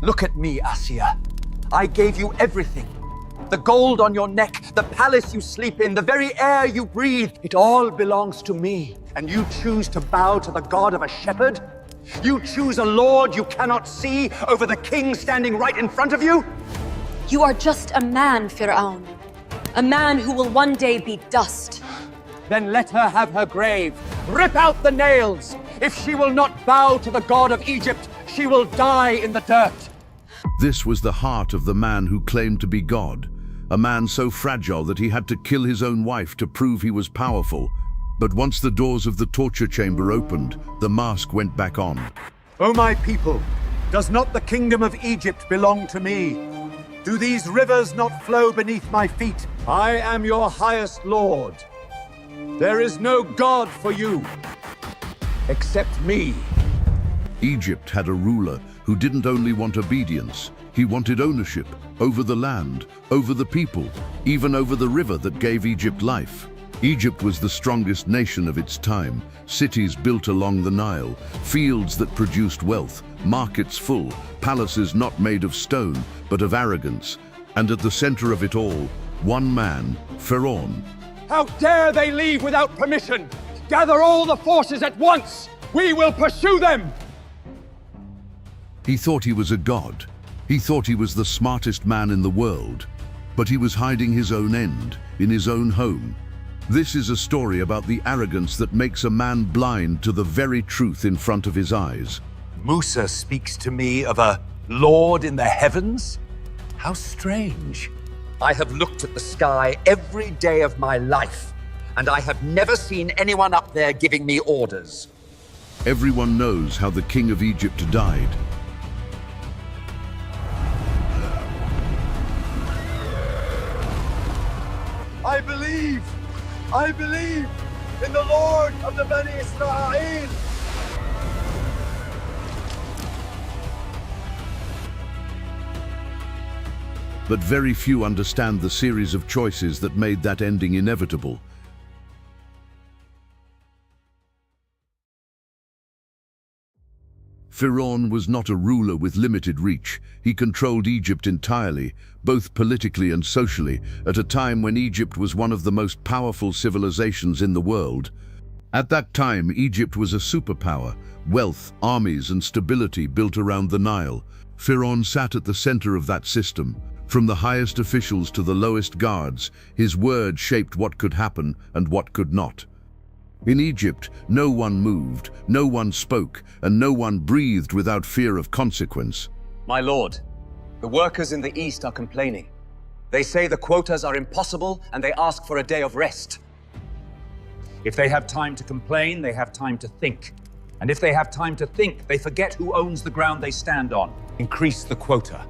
Look at me, Asiya. I gave you everything. The gold on your neck, the palace you sleep in, the very air you breathe. It all belongs to me. And you choose to bow to the god of a shepherd? You choose a lord you cannot see over the king standing right in front of you? You are just a man, Fir'aun. A man who will one day be dust. Then let her have her grave. Rip out the nails. If she will not bow to the god of Egypt, she will die in the dirt. This was the heart of the man who claimed to be God, a man so fragile that he had to kill his own wife to prove he was powerful. But once the doors of the torture chamber opened, the mask went back on. O my people, does not the kingdom of Egypt belong to me? Do these rivers not flow beneath my feet? I am your highest lord. There is no god for you, except me. Egypt had a ruler who didn't only want obedience, he wanted ownership over the land, over the people, even over the river that gave Egypt life. Egypt was the strongest nation of its time, cities built along the Nile, fields that produced wealth, markets full, palaces not made of stone, but of arrogance. And at the center of it all, one man, Fir'aun. How dare they leave without permission? Gather all the forces at once! We will pursue them! He thought he was a god. He thought he was the smartest man in the world. But he was hiding his own end, in his own home. This is a story about the arrogance that makes a man blind to the very truth in front of his eyes. Musa speaks to me of a lord in the heavens? How strange. I have looked at the sky every day of my life, and I have never seen anyone up there giving me orders. Everyone knows how the king of Egypt died. I believe in the Lord of the Bani Israel. But very few understand the series of choices that made that ending inevitable. Fir'aun was not a ruler with limited reach. He controlled Egypt entirely, both politically and socially, at a time when Egypt was one of the most powerful civilizations in the world. At that time, Egypt was a superpower, wealth, armies, and stability built around the Nile. Fir'aun sat at the center of that system. From the highest officials to the lowest guards, his word shaped what could happen and what could not. In Egypt, no one moved, no one spoke, and no one breathed without fear of consequence. My lord, the workers in the east are complaining. They say the quotas are impossible and they ask for a day of rest. If they have time to complain, they have time to think. And if they have time to think, they forget who owns the ground they stand on. Increase the quota.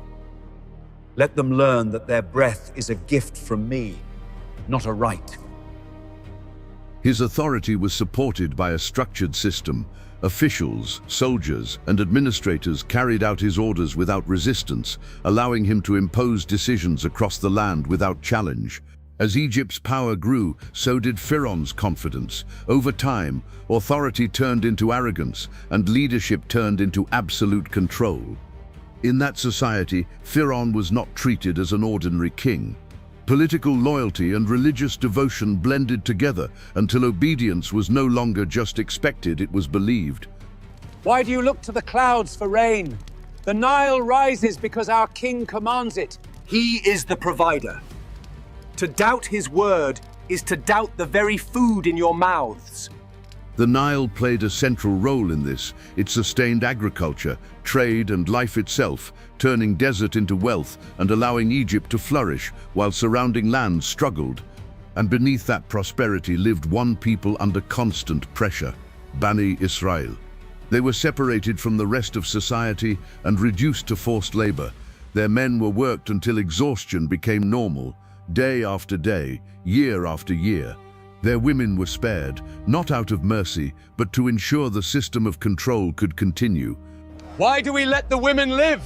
Let them learn that their breath is a gift from me, not a right. His authority was supported by a structured system. Officials, soldiers, and administrators carried out his orders without resistance, allowing him to impose decisions across the land without challenge. As Egypt's power grew, so did Fir'aun's confidence. Over time, authority turned into arrogance, and leadership turned into absolute control. In that society, Fir'aun was not treated as an ordinary king. Political loyalty and religious devotion blended together until obedience was no longer just expected, it was believed. Why do you look to the clouds for rain? The Nile rises because our king commands it. He is the provider. To doubt his word is to doubt the very food in your mouths. The Nile played a central role in this. It sustained agriculture, trade, and life itself, turning desert into wealth and allowing Egypt to flourish while surrounding lands struggled. And beneath that prosperity lived one people under constant pressure, Bani Israel. They were separated from the rest of society and reduced to forced labor. Their men were worked until exhaustion became normal, day after day, year after year. Their women were spared, not out of mercy, but to ensure the system of control could continue. Why do we let the women live?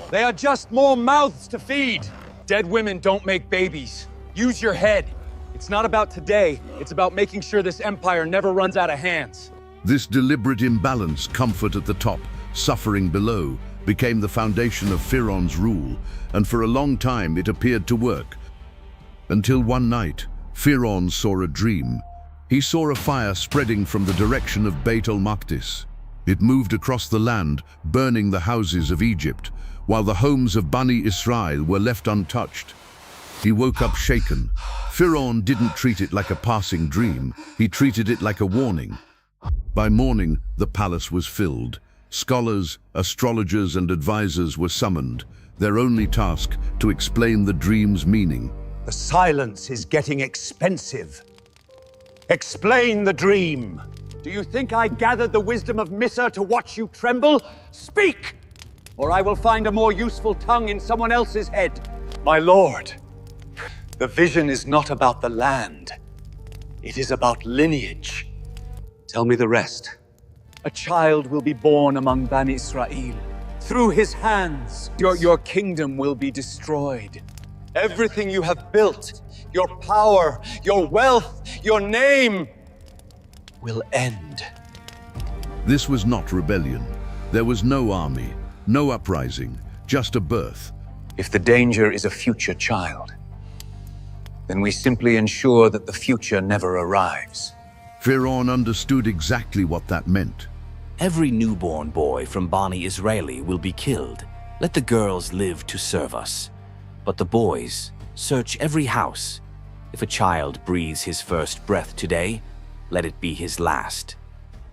They are just more mouths to feed. Dead women don't make babies. Use your head. It's not about today, it's about making sure this empire never runs out of hands. This deliberate imbalance, comfort at the top, suffering below, became the foundation of Fir'aun's rule, and for a long time it appeared to work. Until one night, Fir'aun saw a dream. He saw a fire spreading from the direction of Beit el-Maqdis. It moved across the land, burning the houses of Egypt, while the homes of Bani Israel were left untouched. He woke up shaken. Fir'aun didn't treat it like a passing dream, he treated it like a warning. By morning, the palace was filled. Scholars, astrologers, and advisors were summoned, their only task to explain the dream's meaning. The silence is getting expensive. Explain the dream. Do you think I gathered the wisdom of Misa to watch you tremble? Speak, or I will find a more useful tongue in someone else's head. My lord, the vision is not about the land. It is about lineage. Tell me the rest. A child will be born among Bani Israel. Through his hands, your kingdom will be destroyed. Everything you have built, your power, your wealth, your name, will end. This was not rebellion. There was no army, no uprising, just a birth. If the danger is a future child, then we simply ensure that the future never arrives. Fir'aun understood exactly what that meant. Every newborn boy from Bani Israeli will be killed. Let the girls live to serve us. But the boys, search every house. If a child breathes his first breath today, let it be his last.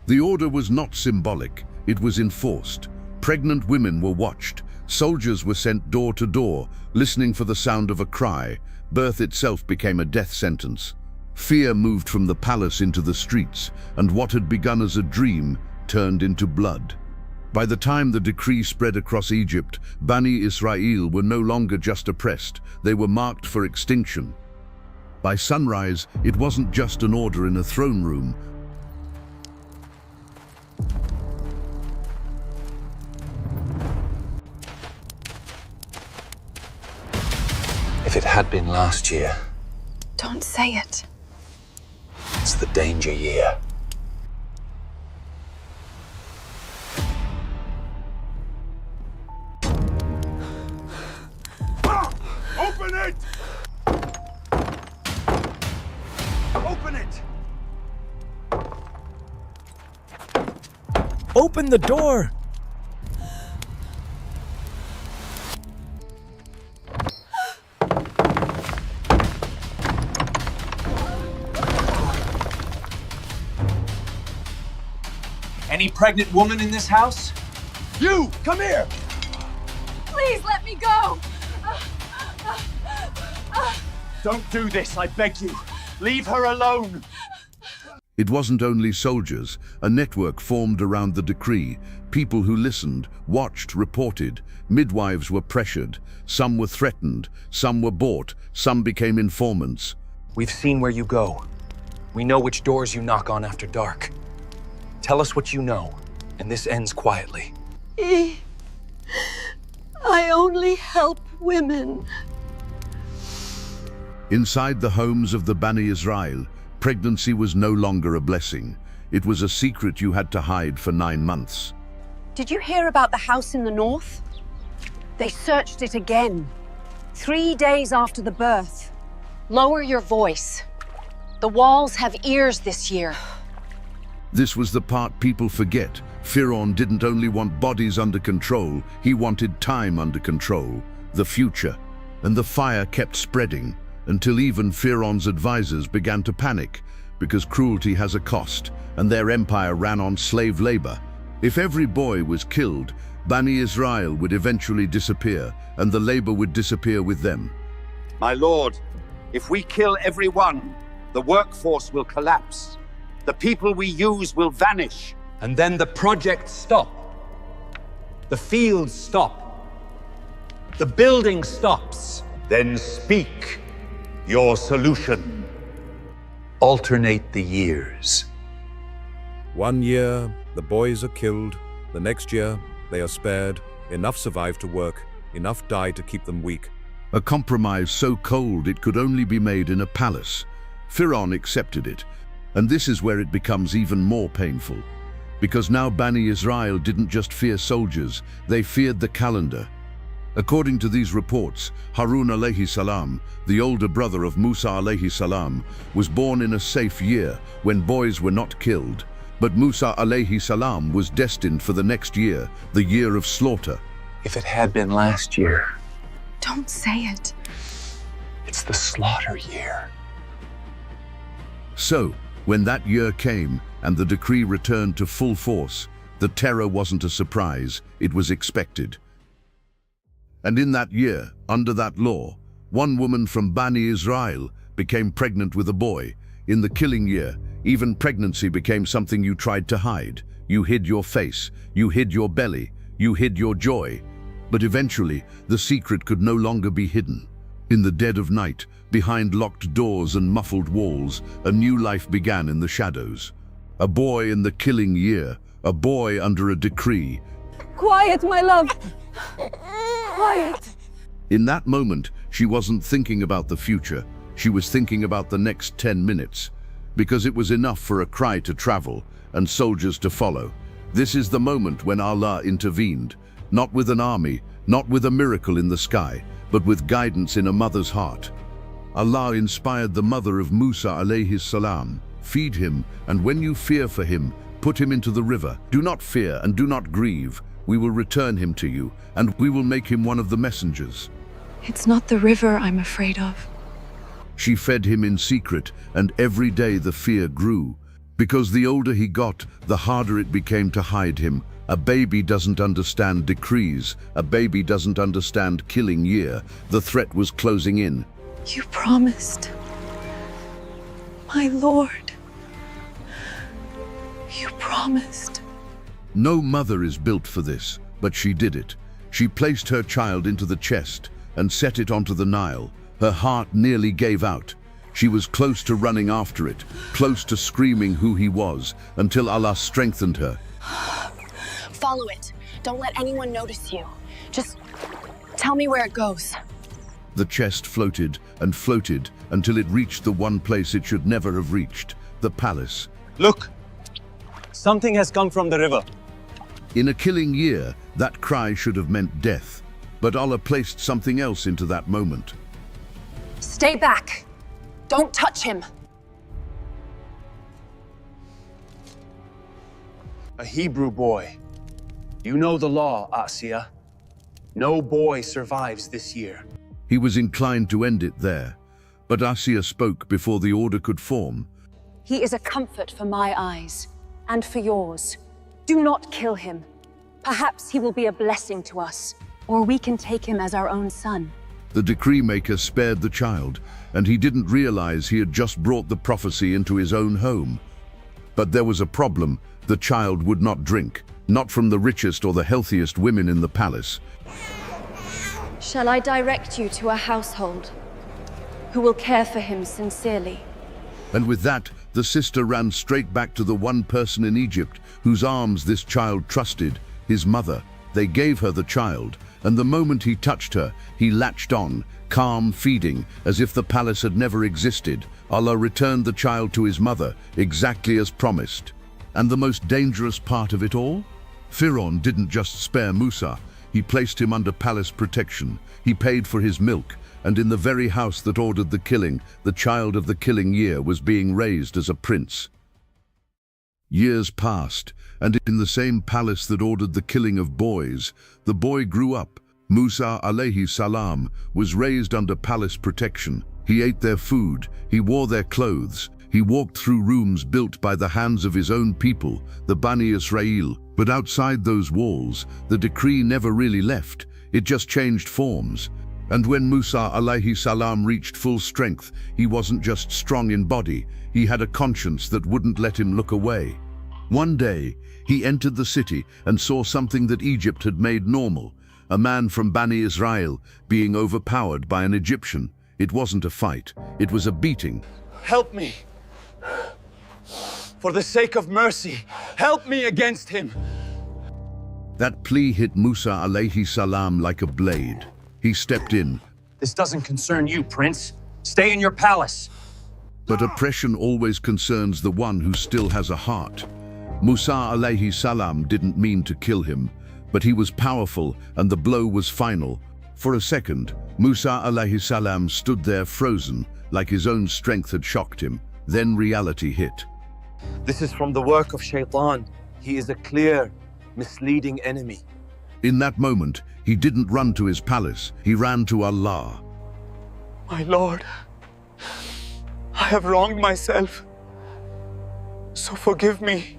The order was not symbolic, it was enforced. Pregnant women were watched. Soldiers were sent door to door, listening for the sound of a cry. Birth itself became a death sentence. Fear moved from the palace into the streets, and what had begun as a dream turned into blood. By the time the decree spread across Egypt, Bani Israel were no longer just oppressed, they were marked for extinction. By sunrise, it wasn't just an order in a throne room. If it had been last year, Don't say it. it's the danger year. Open it! Open it! Open the door! Any pregnant woman in this house? You, come here! Please let me go! Don't do this, I beg you. Leave her alone. It wasn't only soldiers. A network formed around the decree. People who listened, watched, reported. Midwives were pressured. Some were threatened. Some were bought. Some became informants. We've seen where you go. We know which doors you knock on after dark. Tell us what you know, and this ends quietly. I only help women. Inside the homes of the Bani Israel, pregnancy was no longer a blessing. It was a secret you had to hide for 9 months. Did you hear about the house in the north? They searched it again, 3 days after the birth. Lower your voice. The walls have ears this year. This was the part people forget. Fir'aun didn't only want bodies under control, he wanted time under control, the future. And the fire kept spreading, until even Fir'aun's advisors began to panic, because cruelty has a cost, and their empire ran on slave labor. If every boy was killed, Bani Israel would eventually disappear, and the labor would disappear with them. My lord, if we kill everyone, the workforce will collapse. The people we use will vanish. And then the projects stop. The fields stop. The building stops. Then speak your solution. Alternate the years. 1 year, the boys are killed. The next year, they are spared. Enough survive to work. Enough die to keep them weak. A compromise so cold it could only be made in a palace. Fir'aun accepted it, and this is where it becomes even more painful. because now Bani Israel didn't just fear soldiers, they feared the calendar. According to these reports, Harun alayhi salam, the older brother of Musa alayhi salam, was born in a safe year when boys were not killed. But Musa alayhi salam was destined for the next year, the year of slaughter. If it had been last year, Don't say it. it's the slaughter year. So, when that year came and the decree returned to full force, the terror wasn't a surprise, it was expected. And in that year, under that law, one woman from Bani Israel became pregnant with a boy. In the killing year, even pregnancy became something you tried to hide. You hid your face, you hid your belly, you hid your joy. But eventually, the secret could no longer be hidden. In the dead of night, behind locked doors and muffled walls, a new life began in the shadows. A boy in the killing year, a boy under a decree. Quiet, my love. Quiet. In that moment, she wasn't thinking about the future. She was thinking about the next 10 minutes. Because it was enough for a cry to travel and soldiers to follow. This is the moment when Allah intervened, not with an army, not with a miracle in the sky, but with guidance in a mother's heart. Allah inspired the mother of Musa alayhi salam. Feed him, and when you fear for him, put him into the river. Do not fear and do not grieve. We will return him to you, and we will make him one of the messengers. It's not the river I'm afraid of. She fed him in secret, and every day the fear grew. Because the older he got, the harder it became to hide him. A baby doesn't understand decrees. A baby doesn't understand killing year. The threat was closing in. You promised. My Lord. You promised. No mother is built for this, but she did it. She placed her child into the chest and set it onto the Nile. Her heart nearly gave out. She was close to running after it, close to screaming who he was, until Allah strengthened her. Follow it. Don't let anyone notice you. Just tell me where it goes. The chest floated and floated until it reached the one place it should never have reached, the palace. Look! Something has come from the river. In a killing year, that cry should have meant death. But Allah placed something else into that moment. Stay back. Don't touch him. A Hebrew boy. You know the law, Asiya. No boy survives this year. He was inclined to end it there, but Asiya spoke before the order could form. He is a comfort for my eyes and for yours. Do not kill him. Perhaps he will be a blessing to us, or we can take him as our own son. The decree maker spared the child, and he didn't realize he had just brought the prophecy into his own home. But there was a problem. The child would not drink, not from the richest or the healthiest women in the palace. Shall I direct you to a household who will care for him sincerely? And with that, the sister ran straight back to the one person in Egypt whose arms this child trusted, his mother. They gave her the child, and the moment he touched her, he latched on, calm, feeding, as if the palace had never existed. Allah returned the child to his mother, exactly as promised. And the most dangerous part of it all? Fir'aun didn't just spare Musa. He placed him under palace protection. He paid for his milk, and in the very house that ordered the killing, the child of the killing year was being raised as a prince. Years passed, and in the same palace that ordered the killing of boys, the boy grew up. Musa alayhi salam was raised under palace protection. He ate their food, he wore their clothes, he walked through rooms built by the hands of his own people, the Bani Israel. But outside those walls, the decree never really left. It just changed forms. And when Musa alayhi salam reached full strength, he wasn't just strong in body, he had a conscience that wouldn't let him look away. One day, he entered the city and saw something that Egypt had made normal. A man from Bani Israel being overpowered by an Egyptian. It wasn't a fight, it was a beating. Help me! For the sake of mercy, help me against him! That plea hit Musa alayhi salam like a blade. He stepped in. This doesn't concern you, Prince. Stay in your palace. But oppression always concerns the one who still has a heart. Musa alayhi salam didn't mean to kill him, but he was powerful and the blow was final. For a second, Musa alayhi salam stood there frozen, like his own strength had shocked him. Then reality hit. This is from the work of Shaitan. He is a clear, misleading enemy. In that moment, he didn't run to his palace, he ran to Allah. My Lord, I have wronged myself, so forgive me.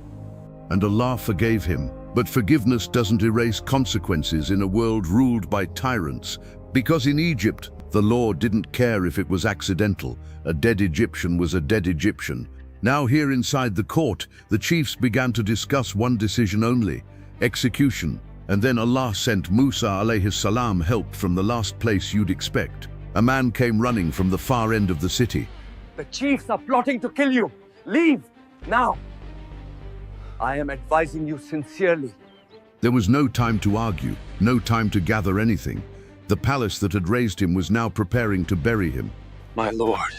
And Allah forgave him. But forgiveness doesn't erase consequences in a world ruled by tyrants, because in Egypt, the law didn't care if it was accidental. A dead Egyptian was a dead Egyptian. Now here inside the court, the chiefs began to discuss one decision only: execution. And then Allah sent Musa alayhi salam help from the last place you'd expect. A man came running from the far end of the city. The chiefs are plotting to kill you. Leave, now. I am advising you sincerely. There was no time to argue, no time to gather anything. The palace that had raised him was now preparing to bury him. My Lord,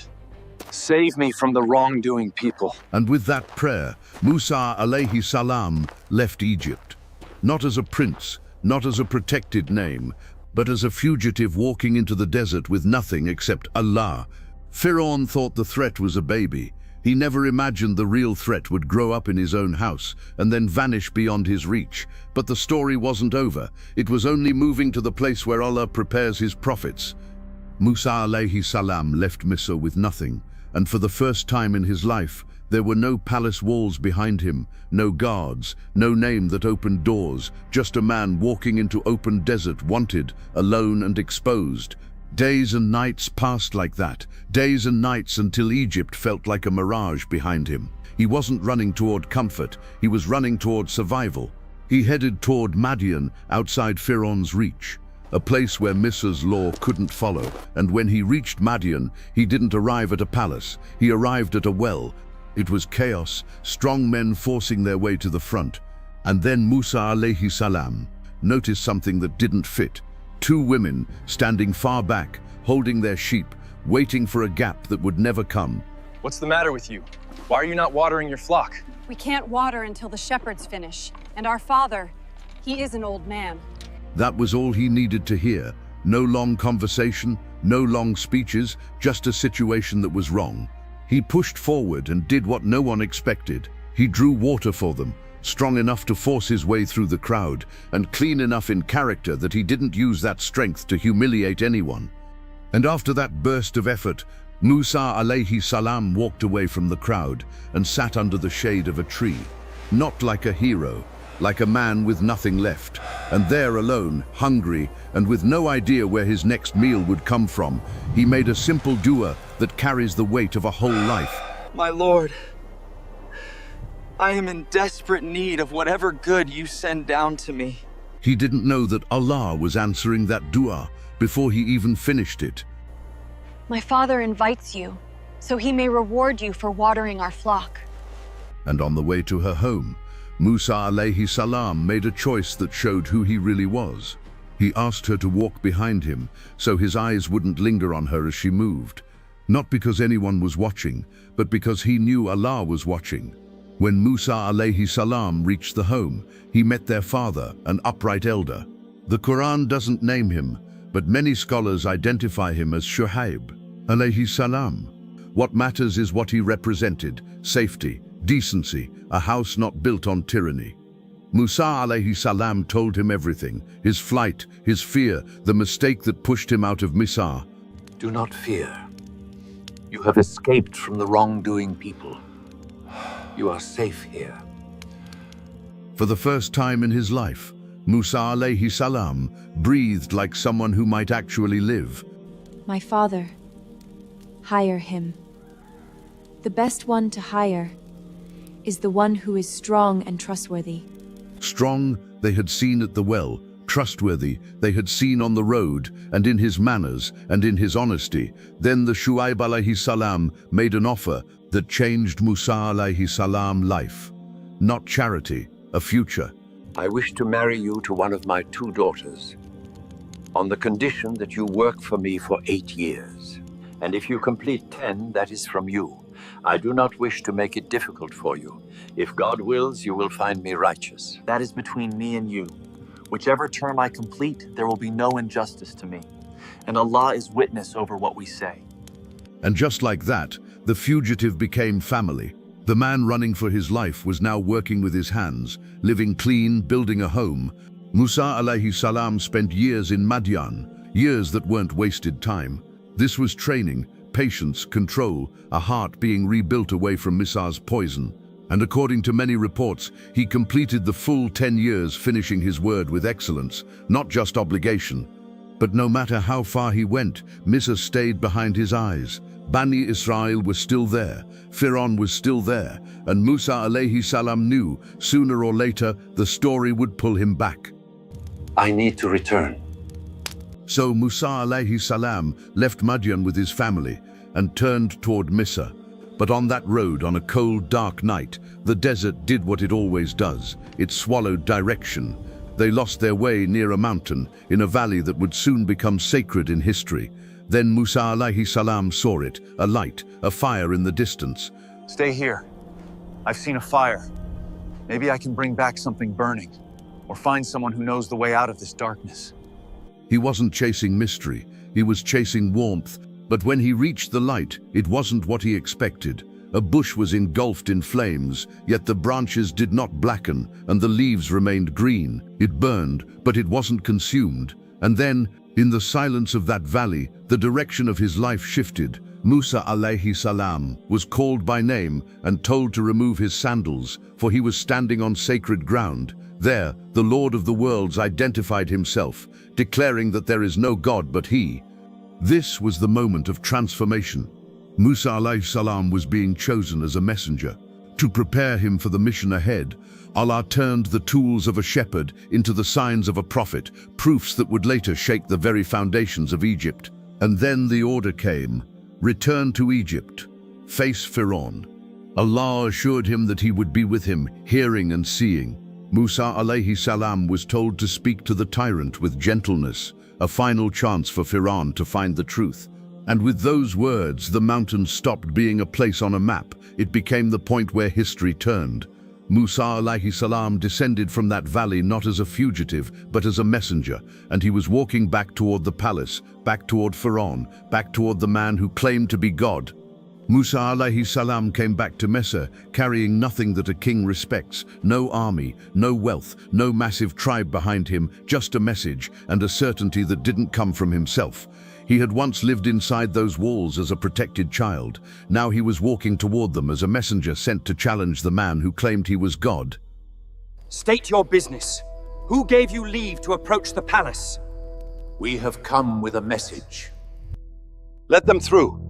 save me from the wrongdoing people. And with that prayer, Musa alayhi salam left Egypt. Not as a prince, not as a protected name, but as a fugitive walking into the desert with nothing except Allah. Fir'aun thought the threat was a baby. He never imagined the real threat would grow up in his own house and then vanish beyond his reach. But the story wasn't over. It was only moving to the place where Allah prepares his prophets. Musa alayhi salam left Misr with nothing, and for the first time in his life, there were no palace walls behind him, no guards, no name that opened doors, just a man walking into open desert, wanted, alone and exposed. Days and nights passed like that, days and nights, until Egypt felt like a mirage behind him. He wasn't running toward comfort, he was running toward survival. He headed toward Madian, outside Fir'aun's reach, a place where Misr's law couldn't follow. And when he reached Madian, he didn't arrive at a palace, he arrived at a well. It was chaos, strong men forcing their way to the front. And then Musa alayhi salam noticed something that didn't fit. Two women standing far back, holding their sheep, waiting for a gap that would never come. What's the matter with you? Why are you not watering your flock? We can't water until the shepherds finish. And our father, he is an old man. That was all he needed to hear. No long conversation, no long speeches, just a situation that was wrong. He pushed forward and did what no one expected. He drew water for them, strong enough to force his way through the crowd, and clean enough in character that he didn't use that strength to humiliate anyone. And after that burst of effort, Musa alayhi salam walked away from the crowd and sat under the shade of a tree, not like a hero, like a man with nothing left. And there alone, hungry, and with no idea where his next meal would come from, he made a simple dua that carries the weight of a whole life. My Lord, I am in desperate need of whatever good you send down to me. He didn't know that Allah was answering that dua before he even finished it. My father invites you, so he may reward you for watering our flock. And on the way to her home, Musa alayhi salam made a choice that showed who he really was. He asked her to walk behind him so his eyes wouldn't linger on her as she moved. Not because anyone was watching, but because he knew Allah was watching. When Musa alayhi salam reached the home, he met their father, an upright elder. The Quran doesn't name him, but many scholars identify him as Shu'aib alayhi salam. What matters is what he represented: safety, decency, a house not built on tyranny. Musa alayhi salam told him everything: his flight, his fear, the mistake that pushed him out of Misr. Do not fear. You have escaped from the wrongdoing people. You are safe here. For the first time in his life, Musa alayhi salam breathed like someone who might actually live. My father, hire him. The best one to hire is the one who is strong and trustworthy. Strong, they had seen at the well. Trustworthy, they had seen on the road, and in his manners, and in his honesty. Then the Shu'aib alayhi salam made an offer that changed Musa alayhi salam life. Not charity, a future. I wish to marry you to one of my 2 daughters, on the condition that you work for me for 8 years. And if you complete 10, that is from you. I do not wish to make it difficult for you. If God wills, you will find me righteous. That is between me and you. Whichever term I complete, there will be no injustice to me. And Allah is witness over what we say. And just like that, the fugitive became family. The man running for his life was now working with his hands, living clean, building a home. Musa alayhi salam spent years in Madian, years that weren't wasted time. This was training, patience, control, a heart being rebuilt away from Musa's poison. And according to many reports, he completed the full 10 years, finishing his word with excellence, not just obligation. But no matter how far he went, Musa stayed behind his eyes. Bani Israel was still there, Fir'aun was still there, and Musa alayhi salam knew, sooner or later, the story would pull him back. I need to return. So Musa alayhi salam left Madian with his family and turned toward Misr. But on that road, on a cold, dark night, the desert did what it always does. It swallowed direction. They lost their way near a mountain, in a valley that would soon become sacred in history. Then Musa alayhi salam saw it, a light, a fire in the distance. Stay here. I've seen a fire. Maybe I can bring back something burning, or find someone who knows the way out of this darkness. He wasn't chasing mystery, he was chasing warmth. But when he reached the light, it wasn't what he expected. A bush was engulfed in flames, yet the branches did not blacken, and the leaves remained green. It burned, but it wasn't consumed. And then, in the silence of that valley, the direction of his life shifted. Musa alayhi salam was called by name and told to remove his sandals, for he was standing on sacred ground. There, the Lord of the worlds identified himself, declaring that there is no God but he. This was the moment of transformation. Musa alayhi salam was being chosen as a messenger. To prepare him for the mission ahead, Allah turned the tools of a shepherd into the signs of a prophet, proofs that would later shake the very foundations of Egypt. And then the order came: return to Egypt, face Fir'aun. Allah assured him that he would be with him, hearing and seeing. Musa alayhi salam was told to speak to the tyrant with gentleness, a final chance for Fir'aun to find the truth. And with those words, the mountain stopped being a place on a map. It became the point where history turned. Musa alayhi salam descended from that valley not as a fugitive, but as a messenger, and he was walking back toward the palace, back toward Fir'aun, back toward the man who claimed to be God. Musa alayhi salam came back to Misr, carrying nothing that a king respects, no army, no wealth, no massive tribe behind him, just a message and a certainty that didn't come from himself. He had once lived inside those walls as a protected child. Now he was walking toward them as a messenger sent to challenge the man who claimed he was God. State your business. Who gave you leave to approach the palace? We have come with a message. Let them through.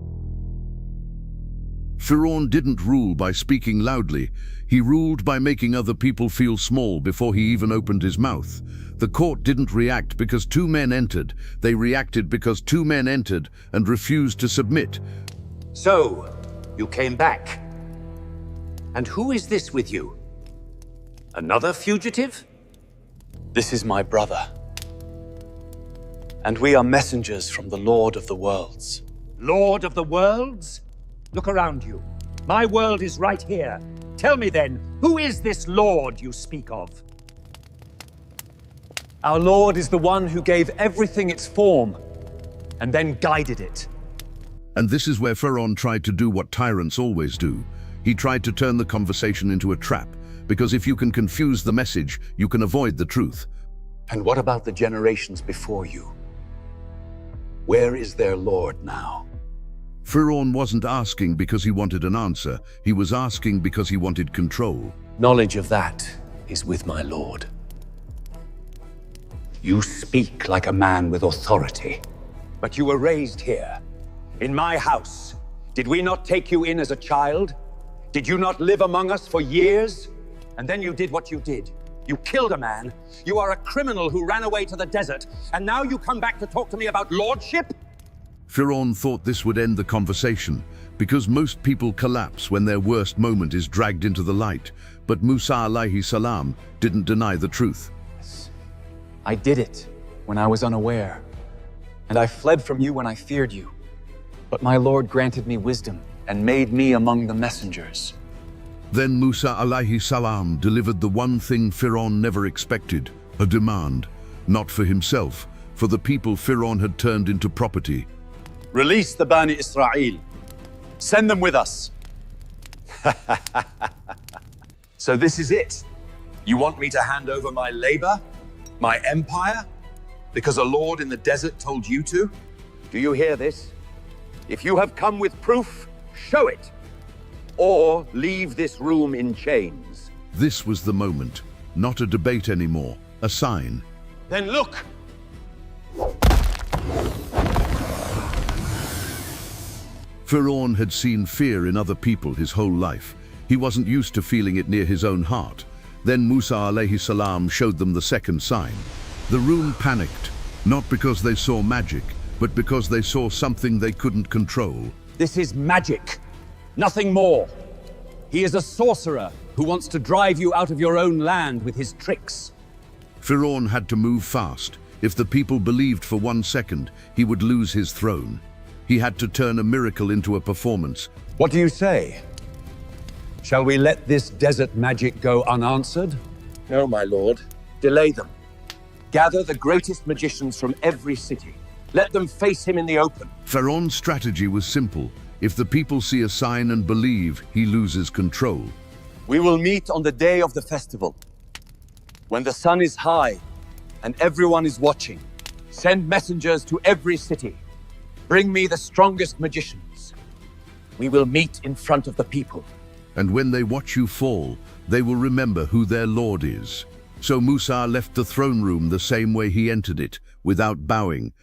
Fir'aun didn't rule by speaking loudly. He ruled by making other people feel small before he even opened his mouth. The court didn't react because two men entered. They reacted because two men entered and refused to submit. So, you came back. And who is this with you? Another fugitive? This is my brother. And we are messengers from the Lord of the Worlds. Lord of the Worlds? Look around you. My world is right here. Tell me then, who is this Lord you speak of? Our Lord is the one who gave everything its form, and then guided it. And this is where Fir'aun tried to do what tyrants always do. He tried to turn the conversation into a trap, because if you can confuse the message, you can avoid the truth. And what about the generations before you? Where is their Lord now? Fir'aun wasn't asking because he wanted an answer. He was asking because he wanted control. Knowledge of that is with my Lord. You speak like a man with authority. But you were raised here, in my house. Did we not take you in as a child? Did you not live among us for years? And then you did what you did. You killed a man. You are a criminal who ran away to the desert. And now you come back to talk to me about lordship? Fir'aun thought this would end the conversation, because most people collapse when their worst moment is dragged into the light. But Musa alayhi salam didn't deny the truth. I did it when I was unaware, and I fled from you when I feared you. But my Lord granted me wisdom and made me among the messengers. Then Musa alayhi salam delivered the one thing Fir'aun never expected, a demand, not for himself, for the people Fir'aun had turned into property. Release the Bani Israel. Send them with us. So this is it. You want me to hand over my labor, my empire, because a lord in the desert told you to? Do you hear this? If you have come with proof, show it. Or leave this room in chains. This was the moment, not a debate anymore, a sign. Then look! Fir'aun had seen fear in other people his whole life. He wasn't used to feeling it near his own heart. Then Musa alayhi salam showed them the second sign. The room panicked, not because they saw magic, but because they saw something they couldn't control. This is magic, nothing more. He is a sorcerer who wants to drive you out of your own land with his tricks. Fir'aun had to move fast. If the people believed for 1 second, he would lose his throne. He had to turn a miracle into a performance. What do you say? Shall we let this desert magic go unanswered? No, my lord. Delay them. Gather the greatest magicians from every city. Let them face him in the open. Pharaoh's strategy was simple. If the people see a sign and believe, he loses control. We will meet on the day of the festival, when the sun is high and everyone is watching. Send messengers to every city. Bring me the strongest magicians. We will meet in front of the people. And when they watch you fall, they will remember who their Lord is. So Musa left the throne room the same way he entered it, without bowing.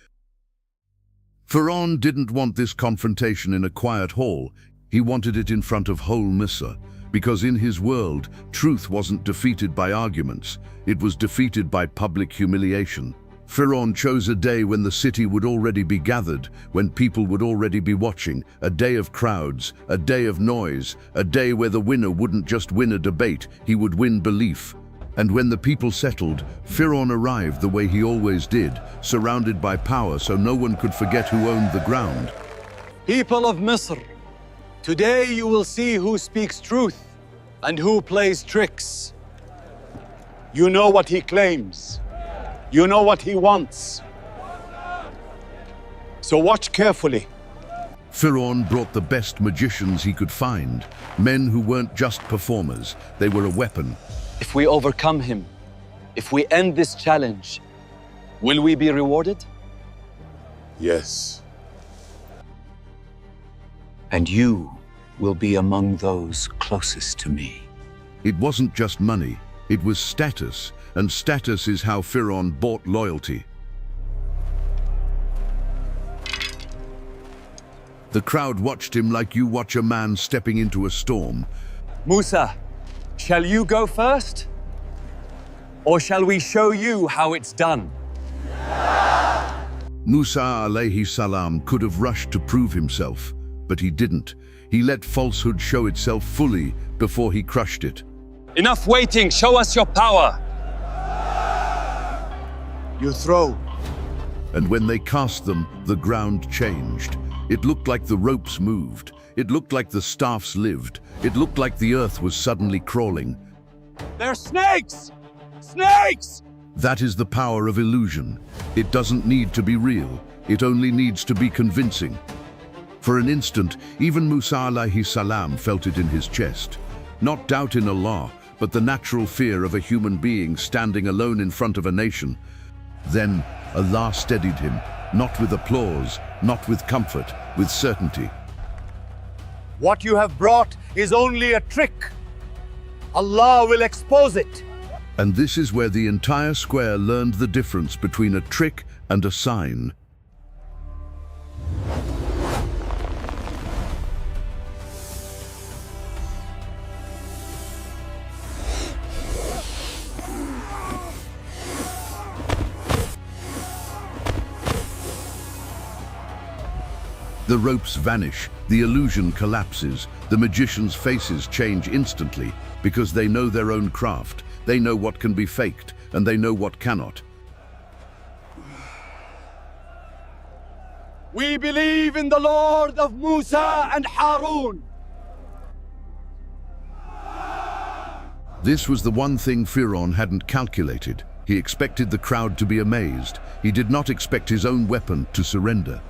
Fir'aun didn't want this confrontation in a quiet hall. He wanted it in front of whole Misr, because in his world, truth wasn't defeated by arguments. It was defeated by public humiliation. Fir'aun chose a day when the city would already be gathered, when people would already be watching, a day of crowds, a day of noise, a day where the winner wouldn't just win a debate, he would win belief. And when the people settled, Fir'aun arrived the way he always did, surrounded by power so no one could forget who owned the ground. People of Misr, today you will see who speaks truth and who plays tricks. You know what he claims. You know what he wants. So watch carefully. Fir'aun brought the best magicians he could find, men who weren't just performers, they were a weapon. If we overcome him, if we end this challenge, will we be rewarded? Yes. And you will be among those closest to me. It wasn't just money, it was status, and status is how Fir'aun bought loyalty. The crowd watched him like you watch a man stepping into a storm. Musa, shall you go first? Or shall we show you how it's done? Musa alayhi salam could have rushed to prove himself, but he didn't. He let falsehood show itself fully before he crushed it. Enough waiting, show us your power. You throw. And when they cast them, the ground changed. It looked like the ropes moved. It looked like the staffs lived. It looked like the earth was suddenly crawling. They're snakes! Snakes! That is the power of illusion. It doesn't need to be real. It only needs to be convincing. For an instant, even Musa alayhi salam felt it in his chest. Not doubt in Allah, but the natural fear of a human being standing alone in front of a nation. Then Allah steadied him, not with applause, not with comfort, with certainty. What you have brought is only a trick. Allah will expose it. And this is where the entire square learned the difference between a trick and a sign. The ropes vanish, the illusion collapses, the magicians' faces change instantly because they know their own craft, they know what can be faked, and they know what cannot. We believe in the Lord of Musa and Harun. This was the one thing Fir'aun hadn't calculated. He expected the crowd to be amazed. He did not expect his own weapon to surrender.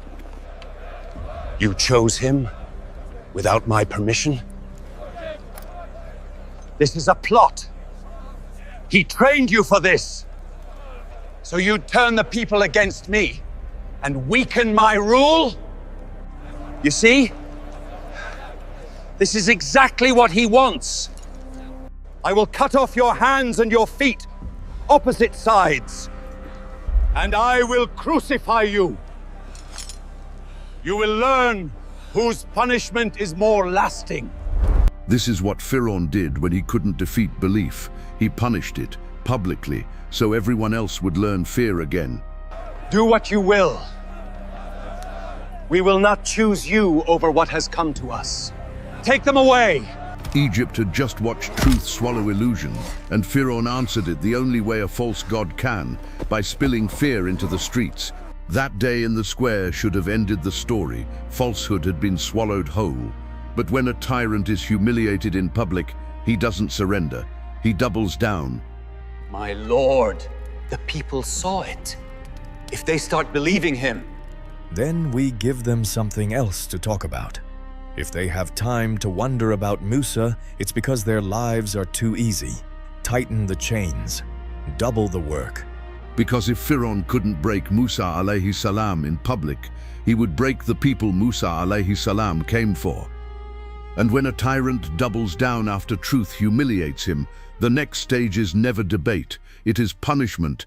You chose him without my permission? This is a plot. He trained you for this. So you'd turn the people against me and weaken my rule? You see? This is exactly what he wants. I will cut off your hands and your feet, opposite sides, and I will crucify you. You will learn whose punishment is more lasting. This is what Fir'aun did when he couldn't defeat belief. He punished it publicly, so everyone else would learn fear again. Do what you will. We will not choose you over what has come to us. Take them away. Egypt had just watched truth swallow illusion, and Fir'aun answered it the only way a false god can, by spilling fear into the streets. That day in the square should have ended the story. Falsehood had been swallowed whole. But when a tyrant is humiliated in public, he doesn't surrender. He doubles down. My lord, the people saw it. If they start believing him, then we give them something else to talk about. If they have time to wonder about Musa, it's because their lives are too easy. Tighten the chains. Double the work. Because if Fir'aun couldn't break Musa alayhi salam in public, he would break the people Musa alayhi salam came for. And when a tyrant doubles down after truth humiliates him, the next stage is never debate, it is punishment.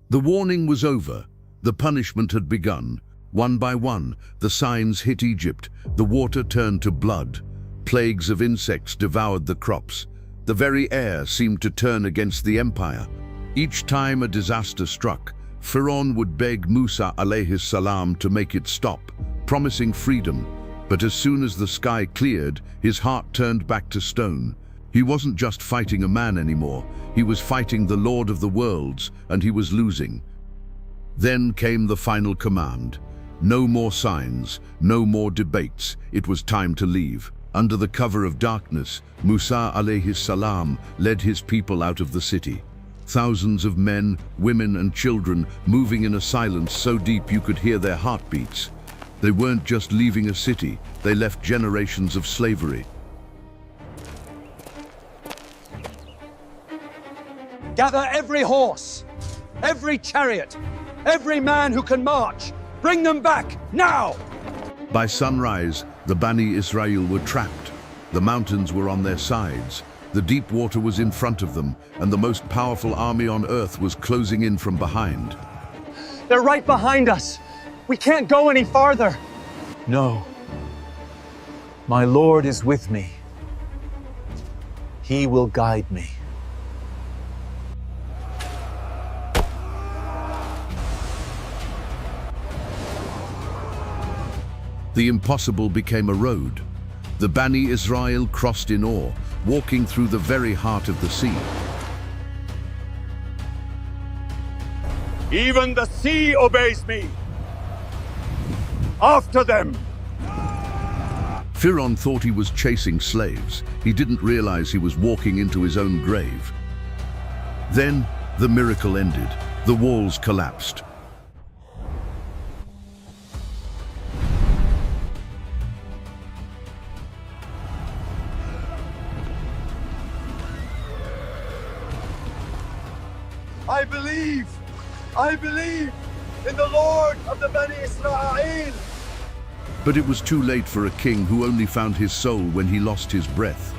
The warning was over. The punishment had begun. One by one, the signs hit Egypt. The water turned to blood. Plagues of insects devoured the crops. The very air seemed to turn against the empire. Each time a disaster struck, Fir'aun would beg Musa alayhi salam to make it stop, promising freedom. But as soon as the sky cleared, his heart turned back to stone. He wasn't just fighting a man anymore. He was fighting the Lord of the worlds, and he was losing. Then came the final command. No more signs, no more debates. It was time to leave. Under the cover of darkness, Musa alayhi salam led his people out of the city. Thousands of men, women and children moving in a silence so deep you could hear their heartbeats. They weren't just leaving a city, they left generations of slavery. gather every horse, every chariot, every man who can march. Bring them back, now! By sunrise, the Bani Israel were trapped. The mountains were on their sides. The deep water was in front of them, and the most powerful army on earth was closing in from behind. They're right behind us. We can't go any farther. No. My Lord is with me. He will guide me. The impossible became a road. The Bani Israel crossed in awe, walking through the very heart of the sea. Even the sea obeys me. After them! Fir'aun thought he was chasing slaves. He didn't realize he was walking into his own grave. Then, the miracle ended. The walls collapsed. I believe in the Lord of the Bani Israel. But it was too late for a king who only found his soul when he lost his breath.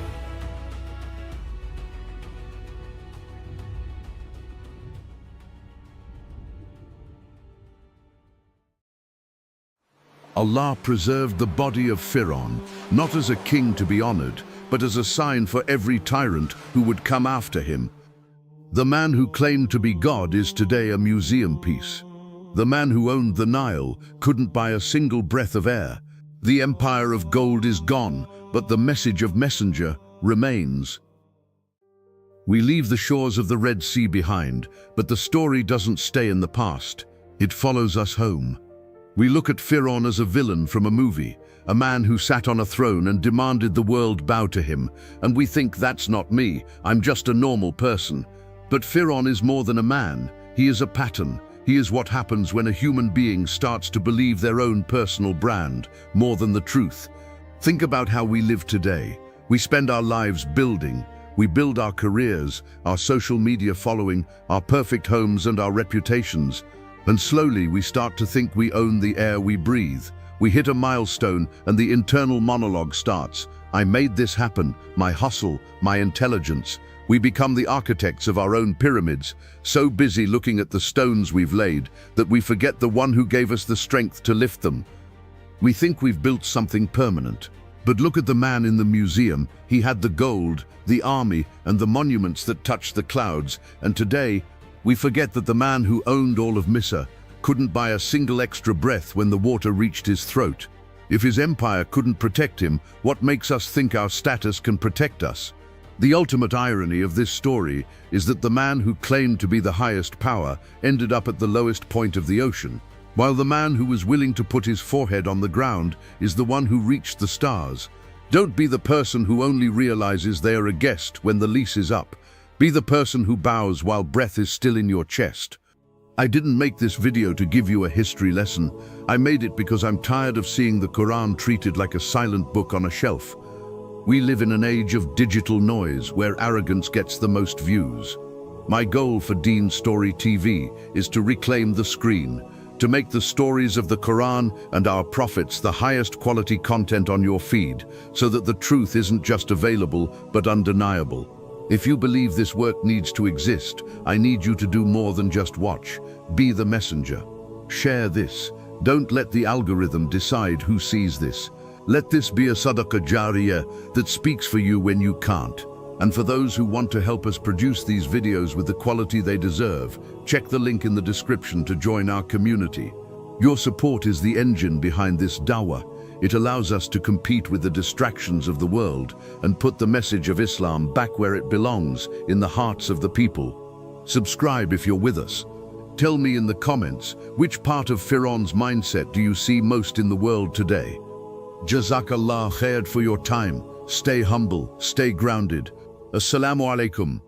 Allah preserved the body of Fir'aun, not as a king to be honored, but as a sign for every tyrant who would come after him. The man who claimed to be God is today a museum piece. The man who owned the Nile couldn't buy a single breath of air. The empire of gold is gone, but the message of messenger remains. We leave the shores of the Red Sea behind, but the story doesn't stay in the past. It follows us home. We look at Fir'aun as a villain from a movie, a man who sat on a throne and demanded the world bow to him, and we think that's not me, I'm just a normal person. But Fir'aun is more than a man, he is a pattern. He is what happens when a human being starts to believe their own personal brand, more than the truth. Think about how we live today. We spend our lives building. We build our careers, our social media following, our perfect homes and our reputations. And slowly we start to think we own the air we breathe. We hit a milestone and the internal monologue starts. I made this happen, my hustle, my intelligence. We become the architects of our own pyramids, so busy looking at the stones we've laid that we forget the one who gave us the strength to lift them. We think we've built something permanent. But look at the man in the museum. He had the gold, the army, and the monuments that touched the clouds. And today, we forget that the man who owned all of Misr couldn't buy a single extra breath when the water reached his throat. If his empire couldn't protect him, what makes us think our status can protect us? The ultimate irony of this story is that the man who claimed to be the highest power ended up at the lowest point of the ocean, while the man who was willing to put his forehead on the ground is the one who reached the stars. Don't be the person who only realizes they are a guest when the lease is up. Be the person who bows while breath is still in your chest. I didn't make this video to give you a history lesson. I made it because I'm tired of seeing the Quran treated like a silent book on a shelf. We live in an age of digital noise where arrogance gets the most views. My goal for Dean Story TV is to reclaim the screen, to make the stories of the Quran and our prophets the highest quality content on your feed, so that the truth isn't just available but undeniable. If you believe this work needs to exist, I need you to do more than just watch. Be the messenger. Share this. Don't let the algorithm decide who sees this. Let this be a sadaqah jariyah that speaks for you when you can't. And for those who want to help us produce these videos with the quality they deserve, check the link in the description to join our community. Your support is the engine behind this dawah. It allows us to compete with the distractions of the world and put the message of Islam back where it belongs, in the hearts of the people. Subscribe if you're with us. Tell me in the comments, which part of Fir'aun's mindset do you see most in the world today? Jazakallah khair for your time. Stay humble, stay grounded. Assalamu alaikum.